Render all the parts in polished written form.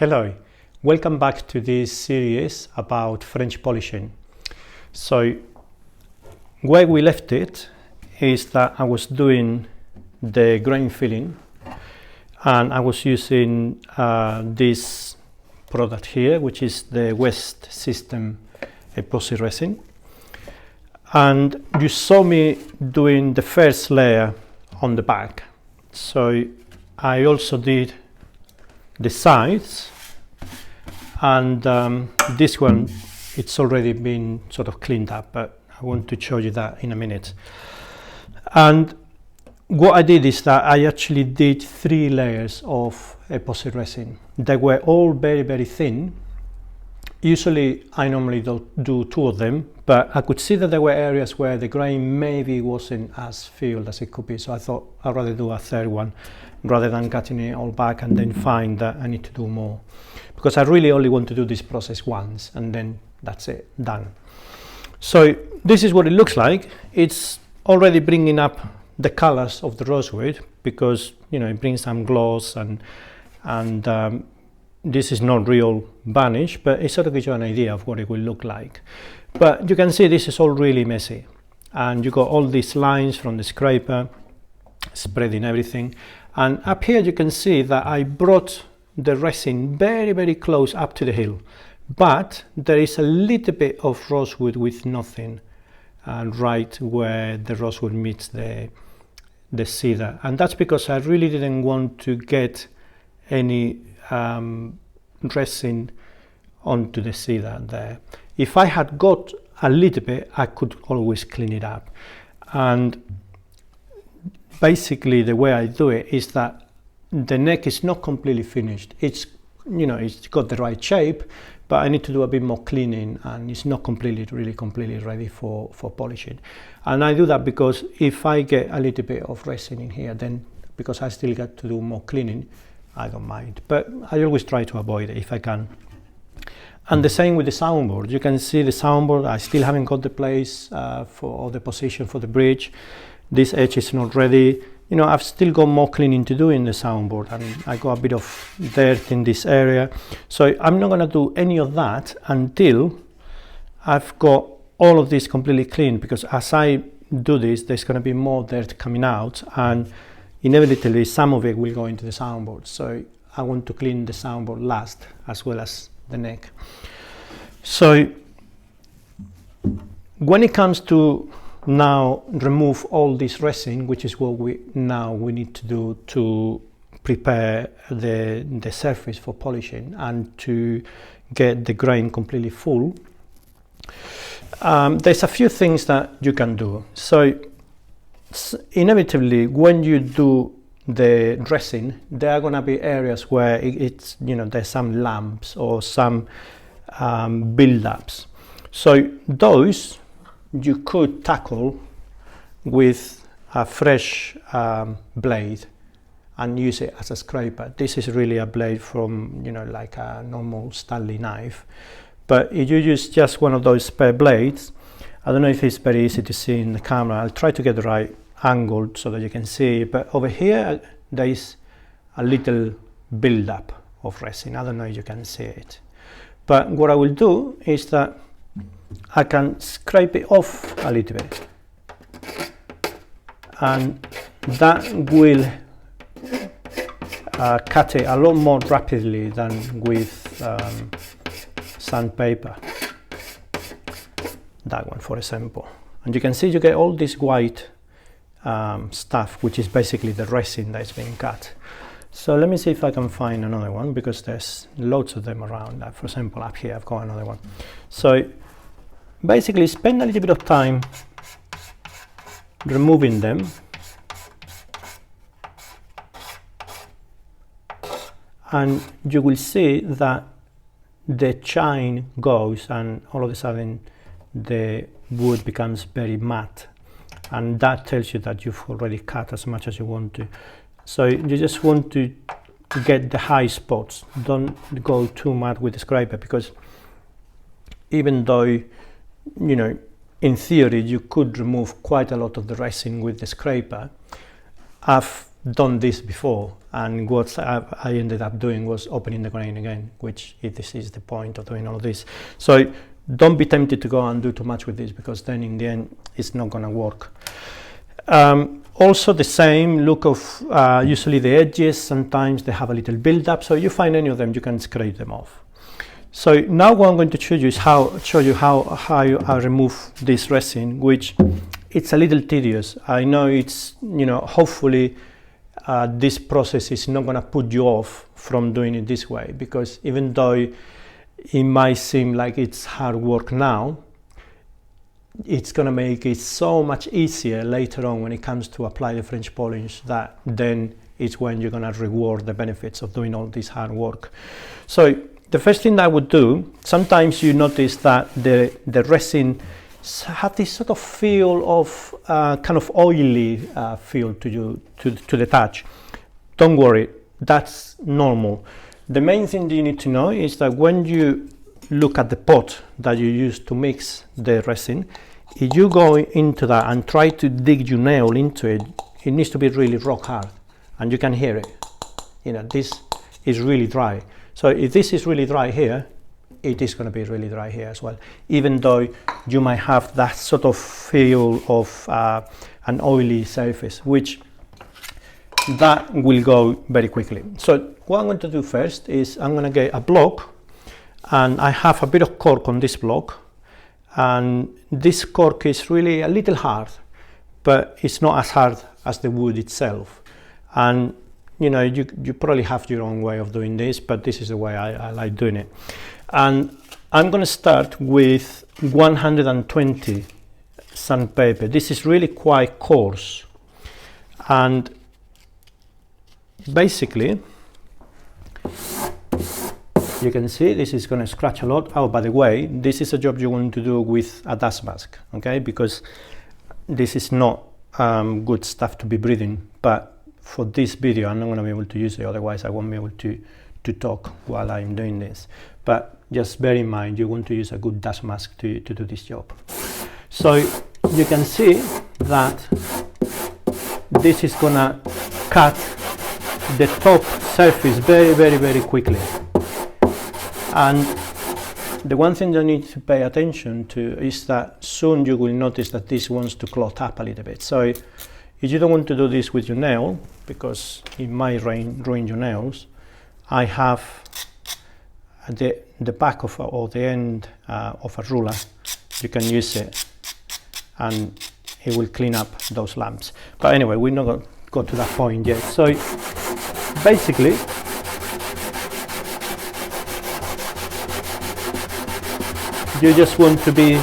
Hello, welcome back to this series about French polishing. So where we left it is that I was doing the grain filling and I was using this product here, which is the West System epoxy resin. And you saw me doing the first layer on the back. So I also did the sides, and this one, it's already been sort of cleaned up, but I want to show you that in a minute. And what I did is that I actually did 3 layers of epoxy resin. They were all very thin. Usually I normally do 2 of them, but I could see that there were areas where the grain maybe wasn't as filled as it could be, so I thought I'd rather do a 3rd one rather than cutting it all back and then find that I need to do more, because I really only want to do this process once and then that's it, done. So this is what it looks like. It's already bringing up the colors of the rosewood, because it brings some gloss, and this is not real varnish, but it sort of gives you an idea of what it will look like. But you can see this is all really messy, and you got all these lines from the scraper spreading everything. And up here you can see that I brought the resin very close up to the hill, but there is a little bit of rosewood with nothing, and right where the rosewood meets the cedar, and that's because I really didn't want to get any resin onto the cedar there. If I had got a little bit, I could always clean it up. And basically the way I do it is that the neck is not completely finished. It's it's got the right shape, but I need to do a bit more cleaning, and it's not completely ready for polishing. And I do that because if I get a little bit of resin in here, then because I still got to do more cleaning, I don't mind, but I always try to avoid it if I can. And the same with the soundboard. You can see the soundboard, I still haven't got the place or the position for the bridge. This edge is not ready. I've still got more cleaning to do in the soundboard, and I got a bit of dirt in this area. So I'm not going to do any of that until I've got all of this completely clean, because as I do this, there's going to be more dirt coming out, and inevitably some of it will go into the soundboard. So I want to clean the soundboard last, as well as the neck. So when it comes to now remove all this resin, which is what we need to do to prepare the surface for polishing and to get the grain completely full, there's a few things that you can do. So inevitably when you do the resin, there are going to be areas where it's there's some lumps or some build-ups. So those you could tackle with a fresh blade and use it as a scraper. This is really a blade from like a normal Stanley knife, but if you use just one of those spare blades, I don't know if it's very easy to see in the camera. I'll try to get the right angle so that you can see, but over here there is a little build-up of resin. I don't know if you can see it, but what I will do is that I can scrape it off a little bit, and that will cut it a lot more rapidly than with sandpaper. That one, for example. And you can see you get all this white stuff, which is basically the resin that's been cut. So let me see if I can find another one, because there's loads of them around. For example, up here I've got another one. So basically spend a little bit of time removing them, and you will see that the shine goes, and all of a sudden the wood becomes very matte, and that tells you that you've already cut as much as you want to. So you just want to get the high spots. Don't go too mad with the scraper, because even though in theory you could remove quite a lot of the resin with the scraper, I've done this before, and what I ended up doing was opening the grain again, which this is the point of doing all this. So don't be tempted to go and do too much with this, because then in the end it's not going to work. Also the same look of usually the edges, sometimes they have a little build up, so you find any of them, you can scrape them off. So now what I'm going to show you is how I remove this resin, which it's a little tedious. I know it's, hopefully this process is not going to put you off from doing it this way, because even though it might seem like it's hard work now, it's going to make it so much easier later on when it comes to apply the French polish, that then it's when you're going to reward the benefits of doing all this hard work. So the first thing that I would do, sometimes you notice that the resin have this sort of feel of kind of oily feel to the touch. Don't worry, that's normal. The main thing that you need to know is that when you look at the pot that you use to mix the resin, if you go into that and try to dig your nail into it, it needs to be really rock hard, and you can hear it. This is really dry. So if this is really dry here, it is going to be really dry here as well, even though you might have that sort of feel of an oily surface, which that will go very quickly. So what I'm going to do first is I'm going to get a block, and I have a bit of cork on this block, and this cork is really a little hard, but it's not as hard as the wood itself. And you probably have your own way of doing this, but this is the way I like doing it. And I'm going to start with 120 sandpaper. This is really quite coarse, and basically you can see this is going to scratch a lot. Oh, by the way, this is a job you want to do with a dust mask, okay, because this is not good stuff to be breathing, but for this video I'm not going to be able to use it, otherwise I won't be able to talk while I'm doing this. But just bear in mind, you want to use a good dust mask to do this job. So you can see that this is going to cut the top surface very, very, very quickly. And the one thing you need to pay attention to is that soon you will notice that this wants to clot up a little bit. So if you don't want to do this with your nail, because it might ruin your nails, I have the back of or the end of a ruler. You can use it and it will clean up those lumps. But anyway, we're not going to go to that point yet. So basically you just want to be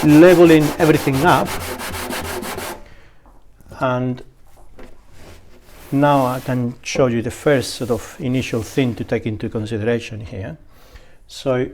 leveling everything up. And now I can show you the first sort of initial thing to take into consideration here. So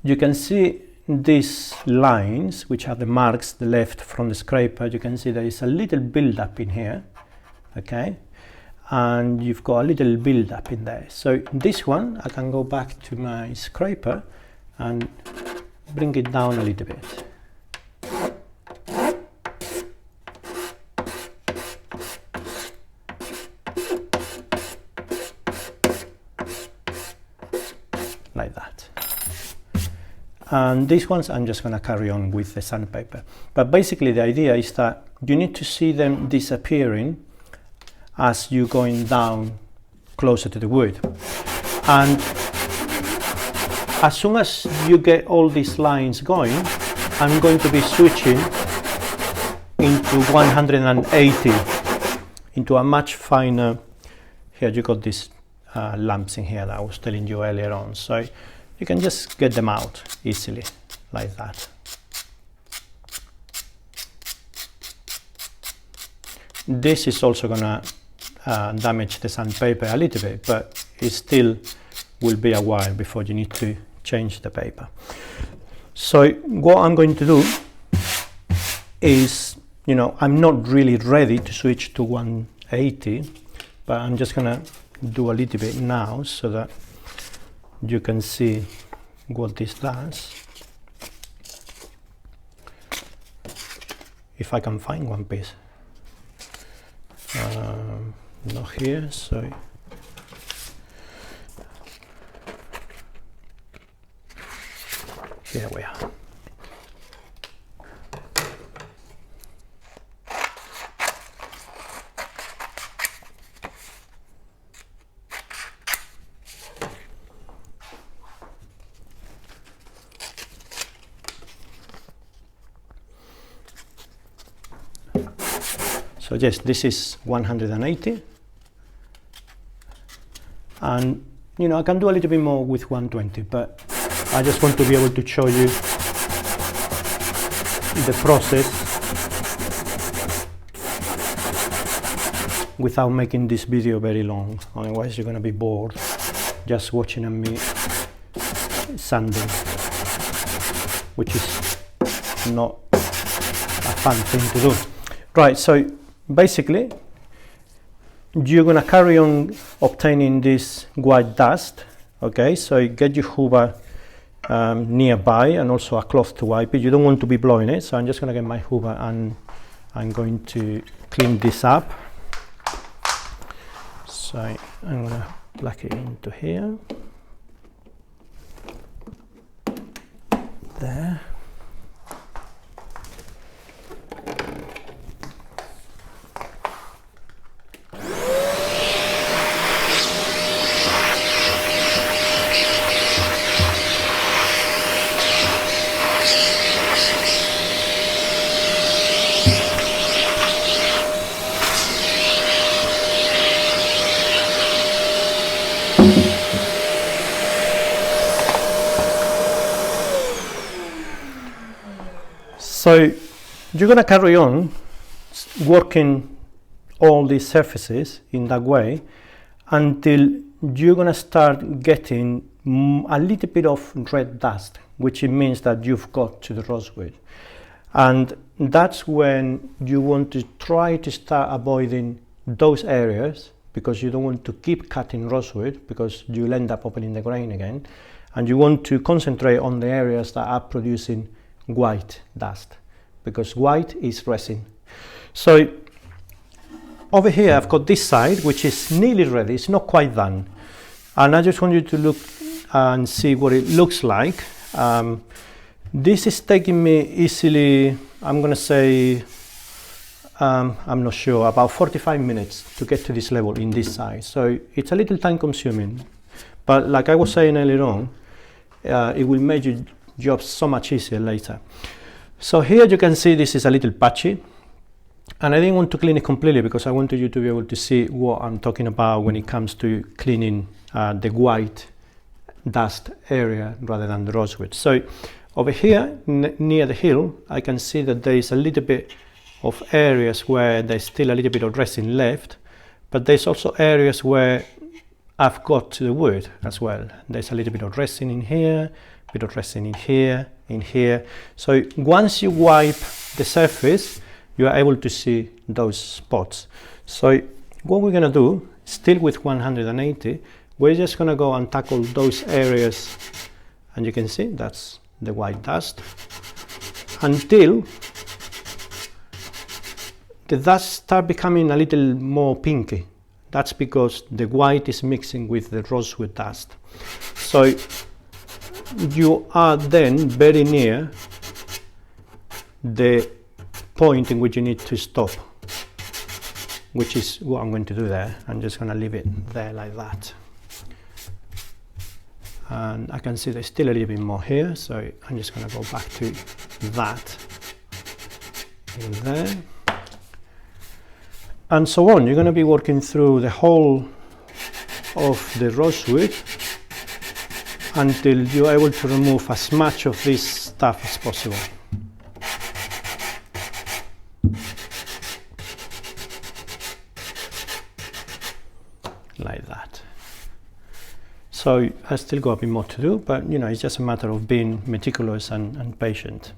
you can see these lines, which are the marks, the left from the scraper. You can see there is a little build up in here, okay, and you've got a little build up in there. So this one, I can go back to my scraper and bring it down a little bit. Like that. And these ones I'm just going to carry on with the sandpaper. But basically the idea is that you need to see them disappearing as you're going down closer to the wood. And as soon as you get all these lines going, I'm going to be switching into 180, into a much finer. Here you got these lumps in here that I was telling you earlier on, so you can just get them out easily like that. This is also gonna damage the sandpaper a little bit, but it still will be a while before you need to change the paper. So what I'm going to do is, I'm not really ready to switch to 180, but I'm just gonna do a little bit now so that you can see what this does. If I can find one piece. not here, so here we are. So yes, this is 180, and you know, I can do a little bit more with 120, but I just want to be able to show you the process without making this video very long, otherwise you're going to be bored just watching me sanding, which is not a fun thing to do. Right, so basically you're going to carry on obtaining this white dust. Okay, so you get your hoover nearby and also a cloth to wipe it. You don't want to be blowing it, so I'm just going to get my hoover and I'm going to clean this up. So I'm going to plug it into here, there. So you're going to carry on working all these surfaces in that way until you're going to start getting a little bit of red dust, which it means that you've got to the rosewood. And that's when you want to try to start avoiding those areas, because you don't want to keep cutting rosewood because you'll end up opening the grain again, and you want to concentrate on the areas that are producing white dust, because white is resin. So over here I've got this side which is nearly ready, it's not quite done, and I just want you to look and see what it looks like. This is taking me easily, I'm gonna say, I'm not sure, about 45 minutes to get to this level in this side. So it's a little time consuming, but like I was saying earlier on, it will make your job so much easier later. So here you can see this is a little patchy, and I didn't want to clean it completely because I wanted you to be able to see what I'm talking about when it comes to cleaning the white dust area rather than the rosewood. So over here near the hill I can see that there is a little bit of areas where there's still a little bit of resin left, but there's also areas where I've got to the wood as well. There's a little bit of resin in here, bit of resin in here. So once you wipe the surface, you are able to see those spots. So what we're going to do, still with 180, we're just going to go and tackle those areas, and you can see that's the white dust, until the dust start becoming a little more pinky. That's because the white is mixing with the rosewood dust. So you are then very near the point in which you need to stop, which is what I'm going to do there. I'm just going to leave it there like that. And I can see there's still a little bit more here, so I'm just going to go back to that in there. And so on. You're going to be working through the whole of the rosewood until you're able to remove as much of this stuff as possible. Like that. So I still got a bit more to do, but you know, it's just a matter of being meticulous and patient.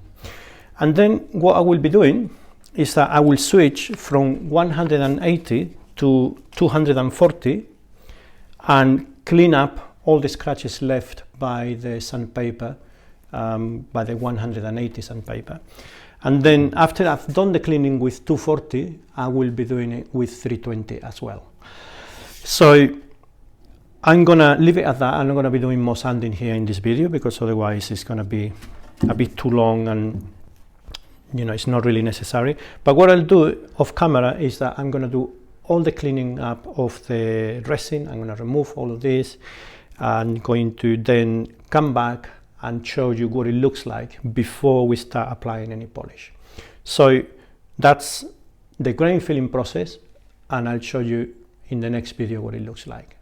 And then what I will be doing is that I will switch from 180 to 240 and clean up all the scratches left by the sandpaper, by the 180 sandpaper. And then after I've done the cleaning with 240, I will be doing it with 320 as well. So I'm gonna leave it at that. I'm not gonna be doing more sanding here in this video, because otherwise it's gonna be a bit too long and it's not really necessary. But what I'll do off camera is that I'm gonna do all the cleaning up of the resin. I'm gonna remove all of this. I'm going to then come back and show you what it looks like before we start applying any polish. So that's the grain filling process, and I'll show you in the next video what it looks like.